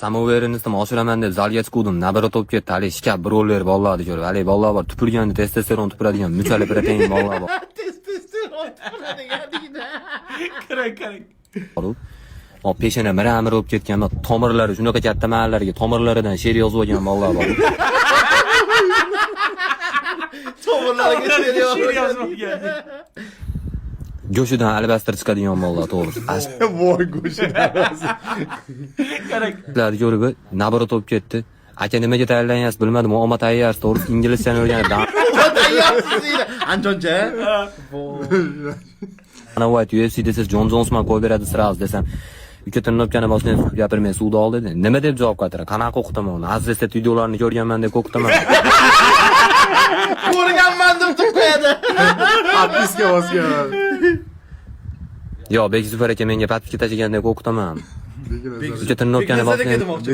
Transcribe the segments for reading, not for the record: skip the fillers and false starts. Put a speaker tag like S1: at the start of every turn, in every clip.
S1: Samoverini istim oshiraman deb zalga chiqdim. Nabara top ketdi. Hali shikab broller bollarni ko'rib. Hali bollar bor. Tupurganda testosteron tupuradigan muchali protein bollar bor.
S2: Testosteron tupuradigan deydi.
S3: Kerak.
S1: O peshana miramir bo'lib ketgan, tomirlari shunaqa katta mahallarga tomirlaridan she'r yozib olgan bollar bor.
S2: Tomirlarga
S3: She'r yozib olgan.
S1: Go'shidan albastir chiqadigan bollar, to'g'risi.
S2: Voy go'shidan.
S3: Kerak.
S1: Ashlarni ko'rib, nabara top ketdi. Aka nimaga tayyorlanyapsiz bilmadim. Omma tayyorsiz, to'g'risi inglizchani o'rganib.
S2: Tayyorsiz deydi. Anjoncha.
S1: Ana voy, UFC desiz Jon Jonsman qo'yib beradi sirasiz desam. Uka tirnobkani boshdan gapirmay suvda ol dedi. Nima deb javob qaytara? Qanaqa o'qitaman uni? Azizat videolarini ko'rganman deb o'qitaman.
S2: Ko'rganman deb turib qo'yadi.
S4: Appiska bosgan.
S1: Yo, Bekzufar aka menga patga tashlagan deb o'qitaman. Uka tirnobkani boshdan
S2: Bo'ldi.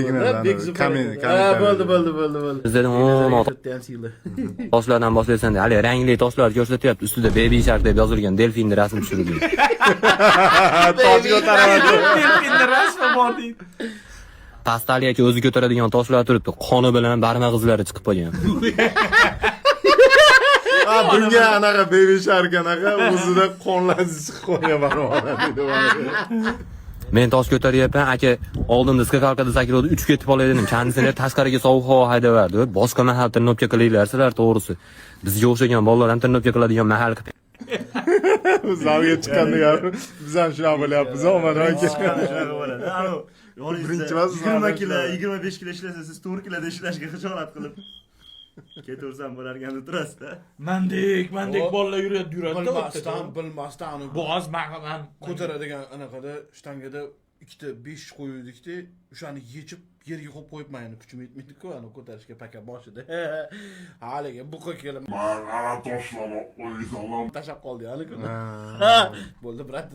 S1: dedim, toshlardan boshlaysan deb. Hali rangli toshlar ko'rsatyapti. Ustida Baby Shark deb yozilgan delfinni rasm tushirilgan.
S4: Tosh ko'taradi.
S3: Delfinni rasmi bor deydi.
S1: Pastali aka o'zi ko'taradigan toshlar turibdi. Qoni bilan barmoq izlari chiqib qolgan.
S4: Bunga anaqa Baby Shark anaqa o'zida qonlazi chiqib qolgan barmoqlar dedi.
S1: Men tosh ko'taryapman, aka oldimda skakalkada sakraydi, uchib ketib qolay dedim. Kandisini tashqariga sovuq havo haydaverdi. Boshqa mahal tirnobka qilinglar sizlar, to'g'risi. Bizga o'xshagan bolalar ham tirnobka qiladigan mahal.
S4: Zalga chiqqanda biz ham shunaqa bo'lyapmiz, omad aka. Birinchi emas,
S3: 20 kilo, 25 kilo ishlasa, siz 4 kiloda ishlashga xijolat qilib ketaversam bo'larganda turasiz-da. Mandek bolalar yuradi.
S2: Bilmasdan
S3: Bo'g'oz mag'aman
S2: ko'taradigan anaqada shtangada ikkita 5 qo'yuvdik-da, o'shani yechib yerga qo'yib qo'yibman, kuchim yetmaydi-ku, ani ko'tarishga paka boshida. Haliga buqa kelib,
S4: Mana toshlama o'yizalom.
S2: tashab qoldi, ani. Bo'ldi, brat.